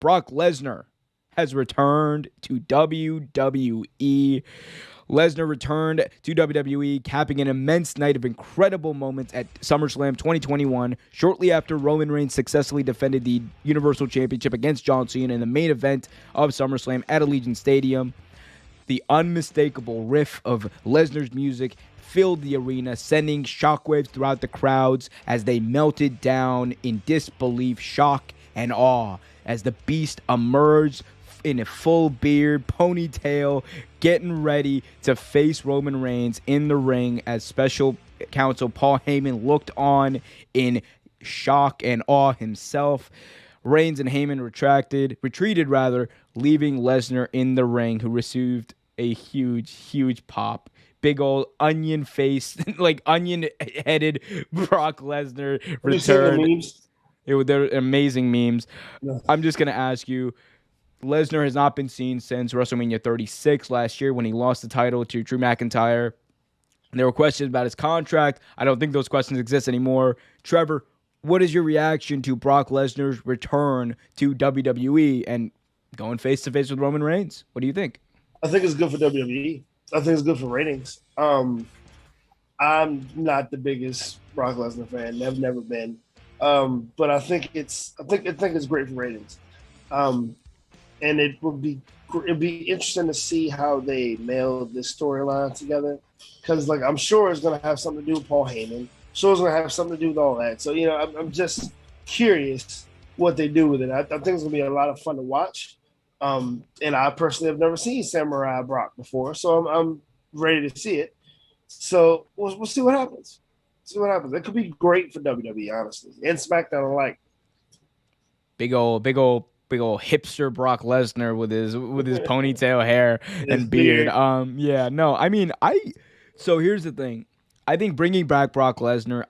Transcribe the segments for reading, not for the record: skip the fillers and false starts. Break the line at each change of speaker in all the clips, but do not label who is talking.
Brock Lesnar has returned to WWE. Lesnar returned to WWE, capping an immense night of incredible moments at SummerSlam 2021, shortly after Roman Reigns successfully defended the Universal Championship against John Cena in the main event of SummerSlam at Allegiant Stadium. The unmistakable riff of Lesnar's music filled the arena, sending shockwaves throughout the crowds as they melted down in disbelief, shock, and awe as the Beast emerged in a full beard, ponytail, getting ready to face Roman Reigns in the ring as special counsel Paul Heyman looked on in shock and awe himself. Reigns and Heyman retreated, leaving Lesnar in the ring, who received a huge pop. Big old onion face, like onion-headed Brock Lesnar returned. They're amazing memes.
Yeah.
I'm just going to ask you, Lesnar has not been seen since WrestleMania 36 last year when he lost the title to Drew McIntyre. There were questions about his contract. I don't think those questions exist anymore. Trevor, what is your reaction to Brock Lesnar's return to WWE and going face-to-face with Roman Reigns? What do you think?
I think it's good for WWE. I think it's good for ratings. I'm not the biggest Brock Lesnar fan. I've never been. But I think it's great for ratings. And it'd be interesting to see how they meld this storyline together, because like I'm sure it's gonna have something to do with Paul Heyman. Sure, it's gonna have something to do with all that. So I'm just curious what they do with it. I think it's gonna be a lot of fun to watch. And I personally have never seen Samurai Brock before, so I'm ready to see it. So we'll see what happens. See what happens. It could be great for WWE, honestly, and SmackDown alike.
Big old hipster Brock Lesnar with his ponytail hair and beard. So here's the thing. I think bringing back Brock Lesnar,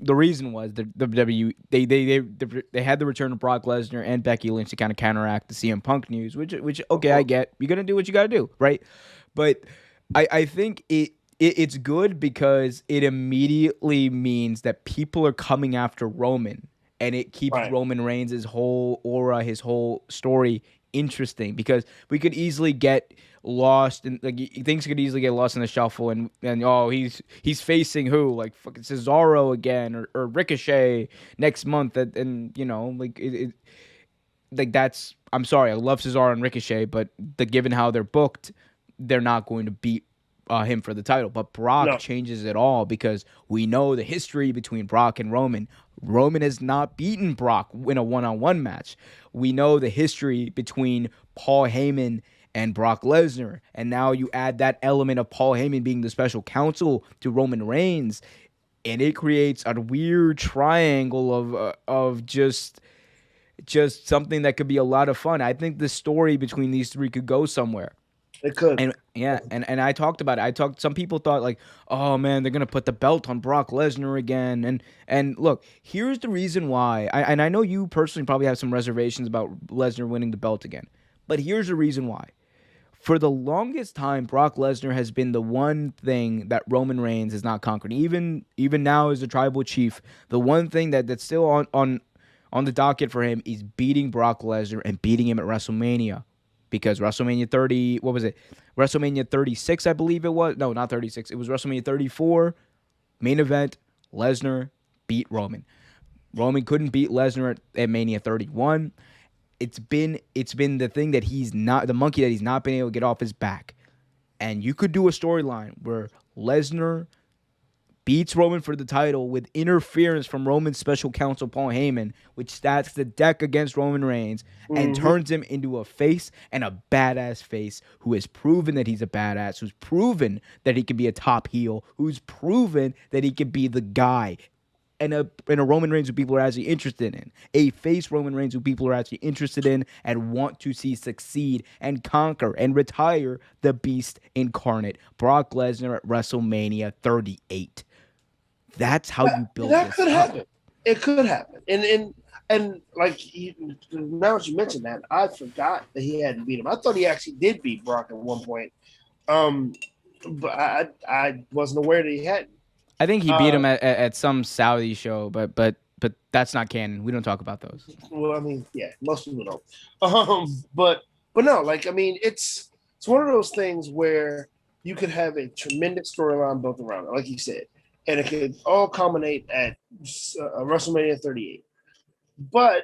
the reason was the WWE they had the return of Brock Lesnar and Becky Lynch to kind of counteract the CM Punk news, which okay, I get. You're gonna do what you gotta do, right? But I think it's good because it immediately means that people are coming after Roman, and it keeps Roman Reigns' whole aura, his whole story interesting, because we could easily get lost and things could easily get lost in the shuffle and he's facing who, like fucking Cesaro again or Ricochet next month that's, I'm sorry, I love Cesaro and Ricochet, but given how they're booked, they're not going to beat him for the title. But Brock changes it all, because we know the history between Brock and Roman. Roman has not beaten Brock in a one-on-one match. We know the history between Paul Heyman and Brock Lesnar, and now you add that element of Paul Heyman being the special counsel to Roman Reigns, and it creates a weird triangle of just something that could be a lot of fun. I think the story between these three could go somewhere.
It could.
And I talked about it. Some people thought like, oh man, they're gonna put the belt on Brock Lesnar again. And look, here's the reason why. I know you personally probably have some reservations about Lesnar winning the belt again, but here's the reason why. For the longest time, Brock Lesnar has been the one thing that Roman Reigns has not conquered. Even now as a tribal chief, the one thing that's still on the docket for him is beating Brock Lesnar and beating him at WrestleMania. Because WrestleMania 30, what was it? WrestleMania 36, I believe it was. No, not 36. It was WrestleMania 34, main event, Lesnar beat Roman. Roman couldn't beat Lesnar at Mania 31. It's been the thing that he's not, the monkey that he's not been able to get off his back. And you could do a storyline where Lesnar beats Roman for the title with interference from Roman's special counsel Paul Heyman, which stacks the deck against Roman Reigns and turns him into a face, and a badass face who has proven that he's a badass, who's proven that he can be a top heel, who's proven that he can be the guy. And a Roman Reigns who people are actually interested in. A face Roman Reigns who people are actually interested in and want to see succeed and conquer and retire the Beast incarnate. Brock Lesnar at WrestleMania 38. That's how you build
that
this
could
up.
happen. It could happen. And like now that you mentioned that, I forgot that he hadn't beat him. I thought he actually did beat Brock at one point. But I wasn't aware that he hadn't.
I think he beat him at some Saudi show, but but that's not canon. We don't talk about those.
Well, I mean, yeah, most people don't. But no, like I mean, it's one of those things where you could have a tremendous storyline built around it, like you said, and it could all culminate at WrestleMania 38. But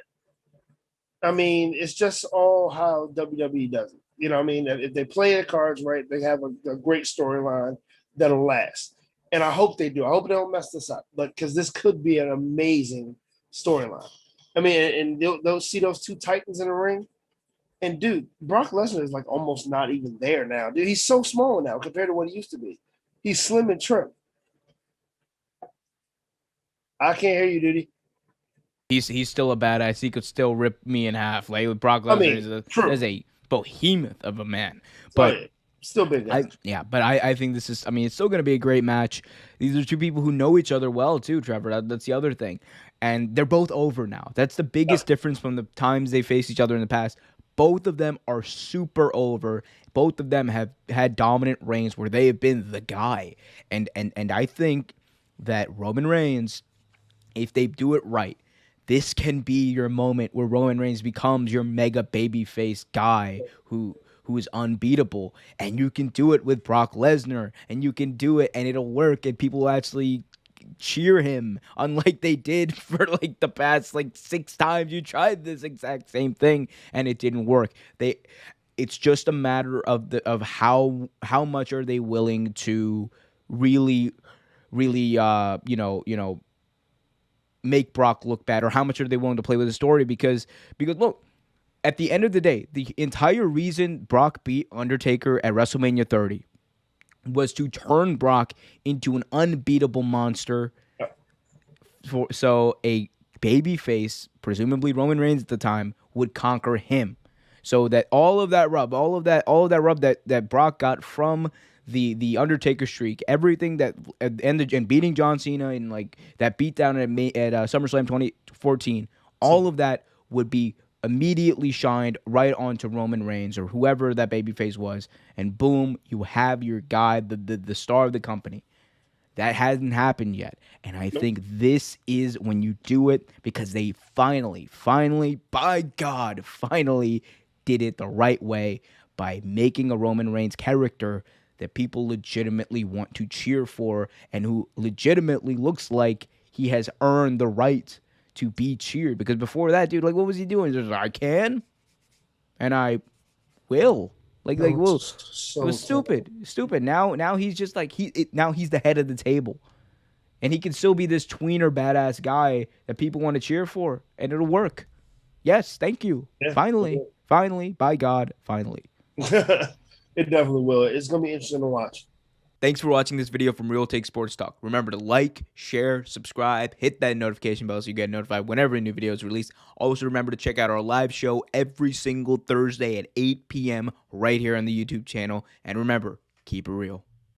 I mean, it's just all how WWE does it. You know what I mean? If they play the cards right, they have a great storyline that'll last. And I hope they do. I hope they don't mess this up, but because this could be an amazing storyline. I mean, and they'll see those two titans in the ring. And dude, Brock Lesnar is like almost not even there now. Dude, he's so small now compared to what he used to be. He's slim and trim. I can't hear you, dude.
He's still a badass. He could still rip me in half. Like Brock
I
Lesnar
mean,
is a behemoth of a man.
oh,
But
yeah. Still big guy.
I think this is. I mean, it's still going to be a great match. These are two people who know each other well too, Trevor. That's the other thing, and they're both over now. That's the biggest difference from the times they faced each other in the past. Both of them are super over. Both of them have had dominant reigns where they have been the guy, and I think that Roman Reigns, if they do it right, this can be your moment where Roman Reigns becomes your mega babyface guy who is unbeatable, and you can do it with Brock Lesnar, and you can do it, and it'll work, and people will actually cheer him, unlike they did for like the past like 6 times you tried this exact same thing and it didn't work. It's just a matter of how much are they willing to really make Brock look bad, or how much are they willing to play with the story, because look, at the end of the day, the entire reason Brock beat Undertaker at WrestleMania 30 was to turn Brock into an unbeatable monster. So a babyface, presumably Roman Reigns at the time, would conquer him. So that all of that rub that Brock got from the Undertaker streak, everything that and beating John Cena and like that beatdown at SummerSlam 2014, all of that would be immediately shined right onto Roman Reigns or whoever that babyface was, and boom, you have your guy, the star of the company. That hasn't happened yet, and I think this is when you do it, because they finally, by God, finally did it the right way by making a Roman Reigns character that people legitimately want to cheer for, and who legitimately looks like he has earned the right to be cheered. Because before that, dude, like, what was he doing? He was like, I can, and I will. Well, it was stupid. Now he's just like now he's the head of the table, and he can still be this tweener badass guy that people want to cheer for, and it'll work. Yes, thank you.
Yeah,
Finally, by God, finally.
It definitely will. It's gonna be interesting to watch.
Thanks for watching this video from Real Take Sports Talk. Remember to like, share, subscribe, hit that notification bell so you get notified whenever a new video is released. Also, remember to check out our live show every single Thursday at 8 p.m. right here on the YouTube channel. And remember, keep it real.